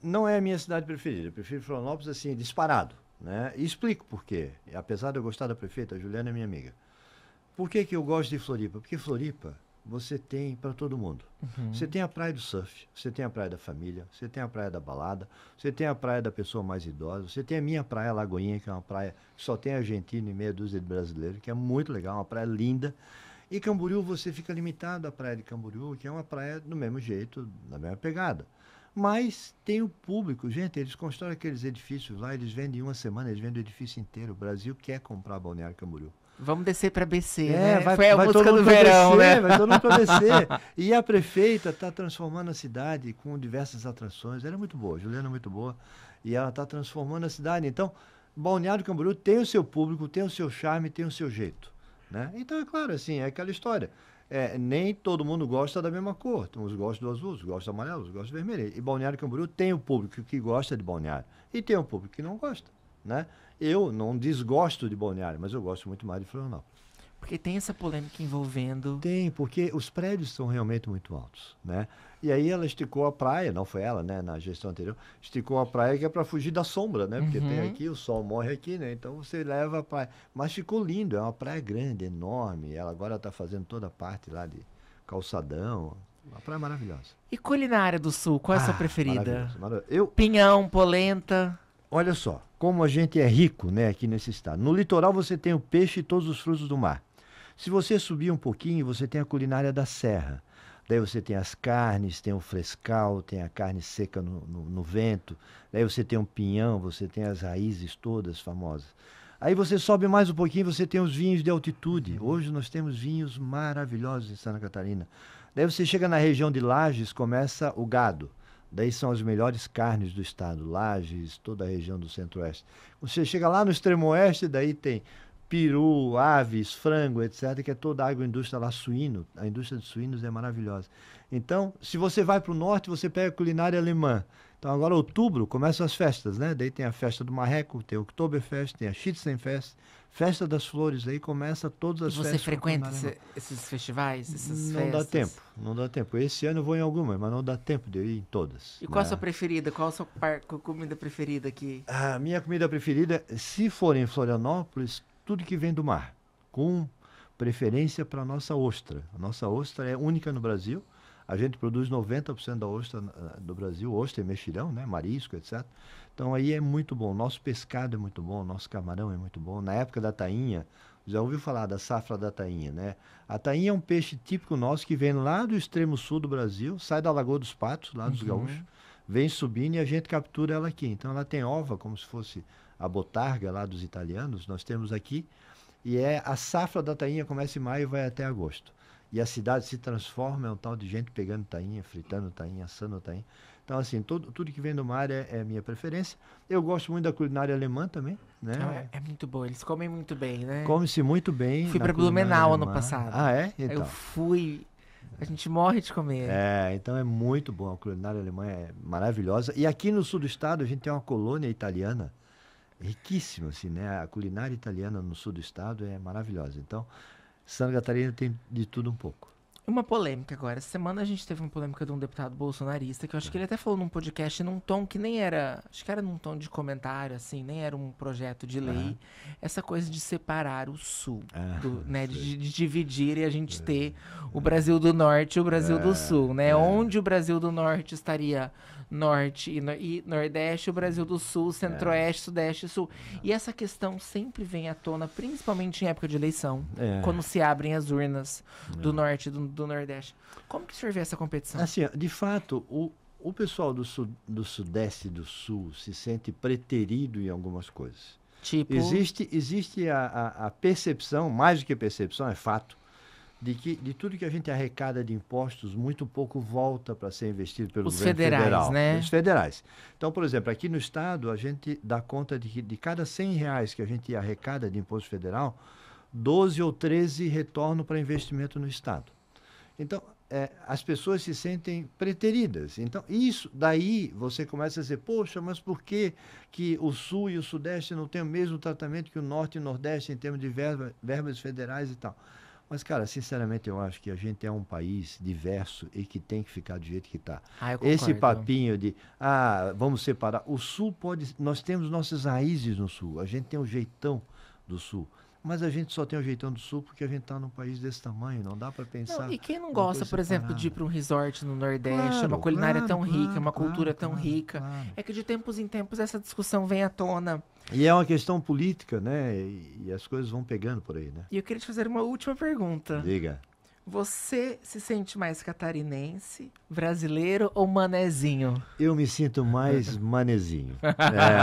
não é a minha cidade preferida. Eu prefiro Florianópolis, assim, disparado, né? E explico por quê. Apesar de eu gostar da prefeita, a Juliana é minha amiga. Por que que eu gosto de Floripa? Porque Floripa você tem para todo mundo. Você tem a praia do surf, você tem a praia da família, você tem a praia da balada, você tem a praia da pessoa mais idosa, você tem a minha praia Lagoinha, que é uma praia que só tem argentino e meia dúzia de brasileiros, que é muito legal, uma praia linda. E Camboriú você fica limitado à praia de Camboriú, que é uma praia do mesmo jeito, da mesma pegada. Mas tem o público, gente, eles constroem aqueles edifícios lá, eles vendem em uma semana, eles vendem o edifício inteiro. O Brasil quer comprar Balneário Camboriú. Vamos descer para BC, né? Vai, Foi a vai música todo do mundo pra verão, BC, né? vai todo mundo para descer. E a prefeita está transformando a cidade com diversas atrações. Ela é muito boa, a Juliana é muito boa. E ela está transformando a cidade. Então, Balneário Camboriú tem o seu público, tem o seu charme, tem o seu jeito, né? Então, é claro, assim, é aquela história. Nem todo mundo gosta da mesma cor. Uns gostam do azul, uns gostam do amarelo, uns gostam do vermelho. E Balneário Camboriú tem o público que gosta de Balneário. E tem o público que não gosta, né? Eu não desgosto de Balneário, mas eu gosto muito mais de Florianópolis. Porque tem essa polêmica envolvendo... Tem, porque os prédios são realmente muito altos, né? E aí ela esticou a praia, não foi ela, né? Na gestão anterior, esticou a praia que é para fugir da sombra, né? Porque tem aqui, o sol morre aqui, né? Então você leva a praia. Mas ficou lindo, é uma praia grande, enorme. Ela agora está fazendo toda a parte lá de calçadão. Uma praia maravilhosa. E culinária do Sul, qual é a sua preferida? Eu, Pinhão, polenta... olha só, como a gente é rico, né, aqui nesse estado. No litoral você tem o peixe e todos os frutos do mar. Se você subir um pouquinho, você tem a culinária da serra. Daí você tem as carnes, tem o frescal, tem a carne seca no vento. Daí você tem um pinhão, você tem as raízes todas famosas. Aí você sobe mais um pouquinho, você tem os vinhos de altitude. Hoje nós temos vinhos maravilhosos em Santa Catarina. Daí você chega na região de Lages, começa o gado. Daí são as melhores carnes do estado, Lages, toda a região do centro-oeste. Você chega lá no extremo oeste, daí tem peru, aves, frango, etc., que é toda a agroindústria lá, suíno. A indústria de suínos é maravilhosa. Então, se você vai para o norte, você pega a culinária alemã. Então, agora, outubro, começam as festas, né? Daí tem a festa do Marreco, tem o Oktoberfest, tem a Schützenfest, Festa das Flores, aí começa todas as festas. E você frequenta esses festivais, essas festas? Não dá tempo, não dá tempo. Esse ano eu vou em algumas, mas não dá tempo de eu ir em todas. E qual a sua preferida? Qual a sua comida preferida aqui? A minha comida preferida, se for em Florianópolis, tudo que vem do mar, com preferência para a nossa ostra. A nossa ostra é única no Brasil. A gente produz 90% da ostra do Brasil, ostra e mexilhão, né? Marisco, etc. Então aí é muito bom. Nosso pescado é muito bom, nosso camarão é muito bom. Na época da tainha, já ouviu falar da safra da tainha, né? A tainha é um peixe típico nosso que vem lá do extremo sul do Brasil, sai da Lagoa dos Patos, lá dos gaúchos, vem subindo e a gente captura ela aqui. Então ela tem ova, como se fosse a botarga lá dos italianos, nós temos aqui. E a safra da tainha começa em maio e vai até agosto. E a cidade se transforma, é um tal de gente pegando tainha, fritando tainha, assando tainha. Então, assim, tudo que vem do mar é minha preferência. Eu gosto muito da culinária alemã também, né? É muito boa, eles comem muito bem, né? Come-se muito bem. Fui para Blumenau ano passado. Ah, é? Então. Eu fui, a gente morre de comer. Então é muito bom, a culinária alemã é maravilhosa. E aqui no sul do estado a gente tem uma colônia italiana riquíssima, assim, né? A culinária italiana no sul do estado é maravilhosa. Então, Santa Catarina tem de tudo um pouco. Uma polêmica agora. Essa semana a gente teve uma polêmica de um deputado bolsonarista, que eu acho que ele até falou num podcast num tom que nem era... Acho que era num tom de comentário, assim, nem era um projeto de lei. Essa coisa de separar o Sul, né? De dividir e a gente ter o Brasil do Norte e o Brasil do Sul, né? Onde o Brasil do Norte estaria Norte e Nordeste, o Brasil do Sul, Centro-Oeste, Sudeste e Sul. E essa questão sempre vem à tona, principalmente em época de eleição, quando se abrem as urnas do Norte e do Nordeste. Como que o senhor vê essa competição? Assim, de fato, o pessoal do Sudeste e do Sul se sente preterido em algumas coisas. Tipo? Existe a percepção, mais do que percepção, é fato, de tudo que a gente arrecada de impostos, muito pouco volta para ser investido pelo governo federal. Né? Os federais. Então, por exemplo, aqui no estado, a gente dá conta de que de cada R$100 que a gente arrecada de imposto federal, 12 ou 13 retornam para investimento no estado. Então, as pessoas se sentem preteridas. Então, isso, daí você começa a dizer, poxa, mas por que o Sul e o Sudeste não têm o mesmo tratamento que o Norte e o Nordeste em termos de verbas federais e tal? Mas, cara, sinceramente, eu acho que a gente é um país diverso e que tem que ficar do jeito que está. Esse papinho de, vamos separar. O Sul pode... Nós temos nossas raízes no Sul. A gente tem o jeitão do Sul. Mas a gente só tem o jeitão do Sul porque a gente está num país desse tamanho. Não dá para pensar... Não, e quem não gosta, por exemplo, de ir para um resort no Nordeste, uma culinária tão rica, uma cultura tão rica. Claro. É que de tempos em tempos essa discussão vem à tona. E é uma questão política, né? E as coisas vão pegando por aí, né? E eu queria te fazer uma última pergunta. Diga. Você se sente mais catarinense, brasileiro ou manezinho? Eu me sinto mais manezinho.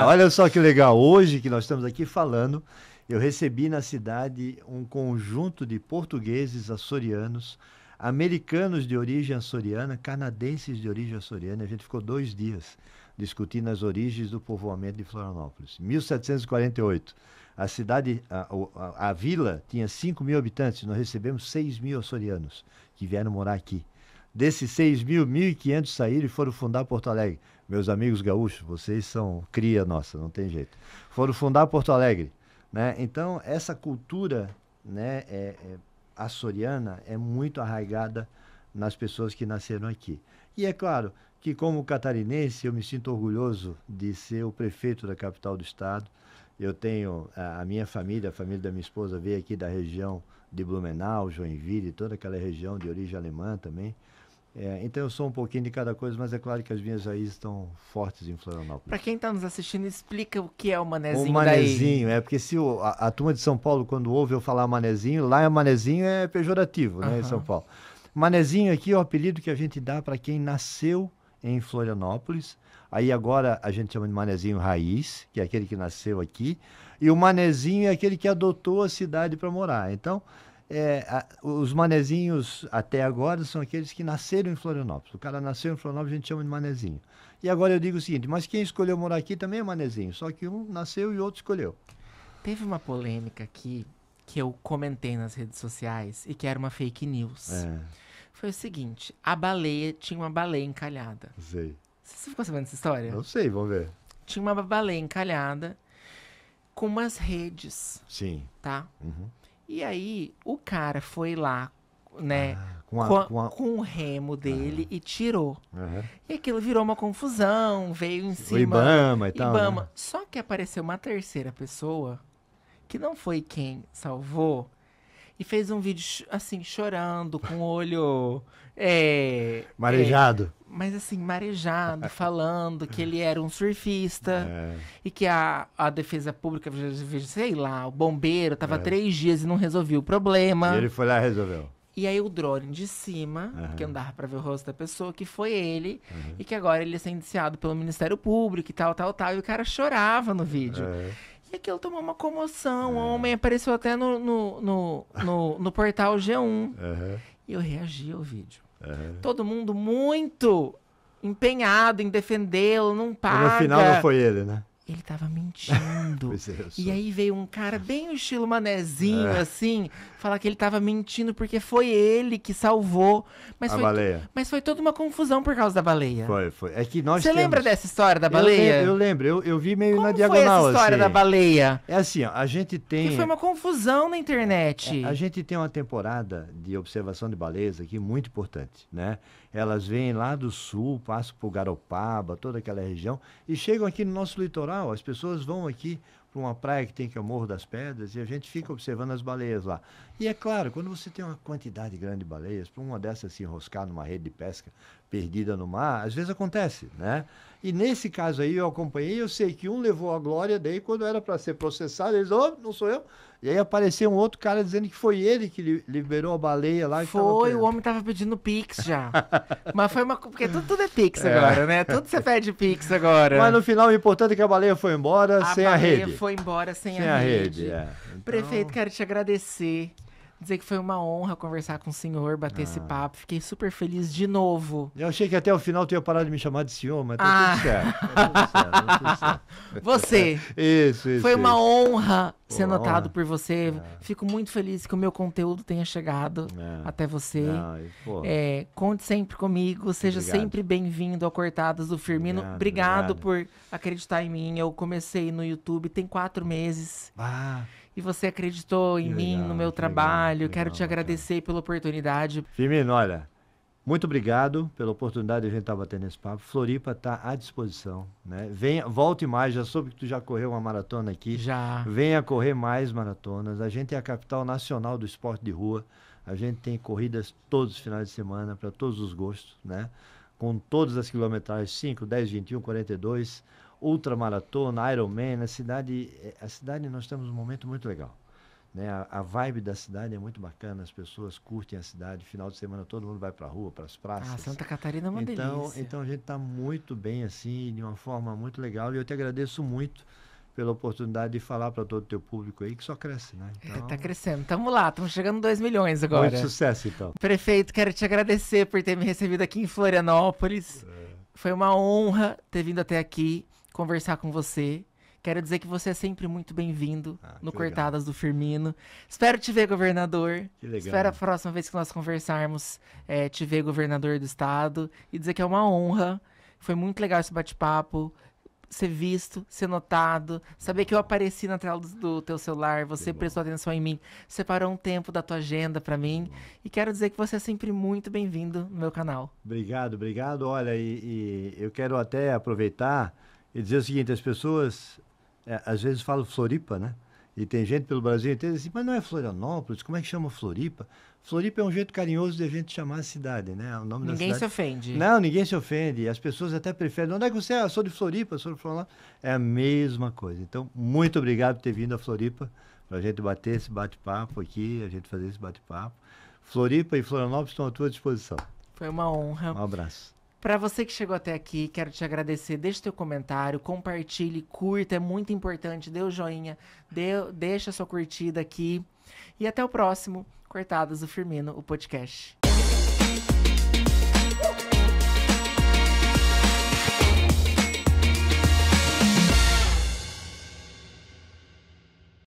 Olha só que legal. Hoje que nós estamos aqui falando, eu recebi na cidade um conjunto de portugueses açorianos, americanos de origem açoriana, canadenses de origem açoriana. A gente ficou 2 dias discutindo as origens do povoamento de Florianópolis. 1748. A cidade, a vila tinha 5.000 habitantes. Nós recebemos 6.000 açorianos que vieram morar aqui. Desses 6.000, 1.500 saíram e foram fundar Porto Alegre. Meus amigos gaúchos, vocês são cria nossa, não tem jeito. Foram fundar Porto Alegre, né? Então, essa cultura, né, açoriana é muito arraigada nas pessoas que nasceram aqui. E é claro que, como catarinense, eu me sinto orgulhoso de ser o prefeito da capital do estado. Eu tenho a minha família, a família da minha esposa veio aqui da região de Blumenau, Joinville, toda aquela região de origem alemã também. Então eu sou um pouquinho de cada coisa, mas é claro que as minhas raízes estão fortes em Florianópolis. Para quem está nos assistindo, explica o que é o manezinho. O manezinho, porque se a turma de São Paulo, quando ouve eu falar manezinho, lá manezinho é pejorativo, né, em São Paulo. Manezinho aqui é o apelido que a gente dá para quem nasceu em Florianópolis. Aí agora a gente chama de manezinho raiz, que é aquele que nasceu aqui. E o manezinho é aquele que adotou a cidade para morar. Então, os manezinhos até agora são aqueles que nasceram em Florianópolis. O cara nasceu em Florianópolis, a gente chama de manezinho. E agora eu digo o seguinte, mas quem escolheu morar aqui também é manezinho. Só que um nasceu e o outro escolheu. Teve uma polêmica aqui que eu comentei nas redes sociais e que era uma fake news. Foi o seguinte, tinha uma baleia encalhada. Sei. Você ficou sabendo dessa história? Não sei, vamos ver. Tinha uma baleia encalhada com umas redes. Sim. Tá? Uhum. E aí, o cara foi lá, né, com o remo dele e tirou. E aquilo virou uma confusão, veio em cima... O Ibama e tal, Ibama. né? Só que apareceu uma terceira pessoa, que não foi quem salvou, e fez um vídeo, assim, chorando, com o olho... marejado. Mas assim, marejado, falando que ele era um surfista e que a defesa pública, sei lá, o bombeiro tava 3 dias e não resolveu o problema. E ele foi lá e resolveu. E aí o drone de cima, que não dava pra ver o rosto da pessoa, que foi ele, e que agora ele ia ser indiciado pelo Ministério Público e tal, e o cara chorava no vídeo. E aquilo tomou uma comoção, o homem apareceu até no portal G1. E eu reagi ao vídeo. Todo mundo muito empenhado em defendê-lo, não paga. E no final não foi ele, né? Ele tava mentindo. E aí veio um cara bem o estilo manezinho, assim, falar que ele tava mentindo porque foi ele que salvou. Mas baleia. Mas foi toda uma confusão por causa da baleia. Foi. É que nós Você lembra dessa história da baleia? Eu lembro. Eu vi meio na diagonal, assim. Como foi essa história da baleia? É assim, ó, a gente tem... Que foi uma confusão na internet. A gente tem uma temporada de observação de baleias aqui muito importante, né? Elas vêm lá do sul, passam por Garopaba, toda aquela região, e chegam aqui no nosso litoral. As pessoas vão aqui para uma praia que tem, que é o Morro das Pedras, e a gente fica observando as baleias lá. E é claro, quando você tem uma quantidade grande de baleias, para uma dessas se enroscar numa rede de pesca perdida no mar, às vezes acontece, né? E nesse caso aí eu acompanhei, eu sei que um levou a glória, daí quando era para ser processado, eles, não sou eu. E aí apareceu um outro cara dizendo que foi ele que liberou a baleia lá. Foi, o homem tava pedindo Pix já. Mas foi uma... Porque tudo é Pix agora, né? Tudo você pede Pix agora. Mas no final o importante é que a baleia foi embora sem a rede. A baleia foi embora sem a rede. Então... Prefeito, quero te agradecer. Dizer que foi uma honra conversar com o senhor, bater esse papo. Fiquei super feliz de novo. Eu achei que até o final tu ia parar de me chamar de senhor, mas tá tudo certo. Tá tudo certo, tá tudo certo. Você. Isso. Foi uma honra ser Uma notado honra. por você. Fico muito feliz que o meu conteúdo tenha chegado até você. Conte sempre comigo. Seja sempre bem-vindo ao Cortadas do Firmino. Obrigado por acreditar em mim. Eu comecei no YouTube tem 4 meses. E você acreditou em mim, no meu trabalho. Quero te agradecer pela oportunidade. Firmino, olha, muito obrigado pela oportunidade de a gente estar batendo esse papo. Floripa está à disposição, né? Venha, volte mais, já soube que tu já correu uma maratona aqui. Já. Venha correr mais maratonas. A gente é a capital nacional do esporte de rua. A gente tem corridas todos os finais de semana, para todos os gostos, né? Com todas as quilometragens, 5, 10, 21, 42... ultramaratona, Ironman, a cidade nós temos um momento muito legal, né? A vibe da cidade é muito bacana, as pessoas curtem a cidade, final de semana todo mundo vai pra rua, pras praças. Santa Catarina é uma delícia. Então a gente tá muito bem assim, de uma forma muito legal, e eu te agradeço muito pela oportunidade de falar para todo o teu público aí, que só cresce, né? Então, tá crescendo, tamo lá, estamos chegando 2 milhões agora. Muito sucesso, então. Prefeito, quero te agradecer por ter me recebido aqui em Florianópolis. Foi uma honra ter vindo até aqui conversar com você. Quero dizer que você é sempre muito bem-vindo no Cortadas do Firmino. Espero te ver, governador. Que legal. Espero a próxima vez que nós conversarmos te ver, governador do estado. E dizer que é uma honra. Foi muito legal esse bate-papo. Ser visto, ser notado. Saber que eu apareci na tela do teu celular. Você prestou atenção em mim. Separou um tempo da tua agenda para mim. E quero dizer que você é sempre muito bem-vindo no meu canal. Obrigado. Olha, e eu quero até aproveitar e dizer o seguinte, as pessoas às vezes falam Floripa, né? E tem gente pelo Brasil inteiro assim, mas não é Florianópolis, como é que chama Floripa? Floripa é um jeito carinhoso de a gente chamar a cidade, né? O nome Ninguém da cidade. se ofende. Não, ninguém se ofende. As pessoas até preferem. Onde é que você é? Eu sou de Floripa, sou de Florianópolis. É a mesma coisa. Então, muito obrigado por ter vindo a Floripa, para a gente bater esse bate-papo aqui, a gente fazer esse bate-papo. Floripa e Florianópolis estão à tua disposição. Foi uma honra. Um abraço. Para você que chegou até aqui, quero te agradecer. Deixe teu comentário, compartilhe, curta, é muito importante. Dê o joinha, deixa sua curtida aqui. E até o próximo Cortadas do Firmino, o podcast.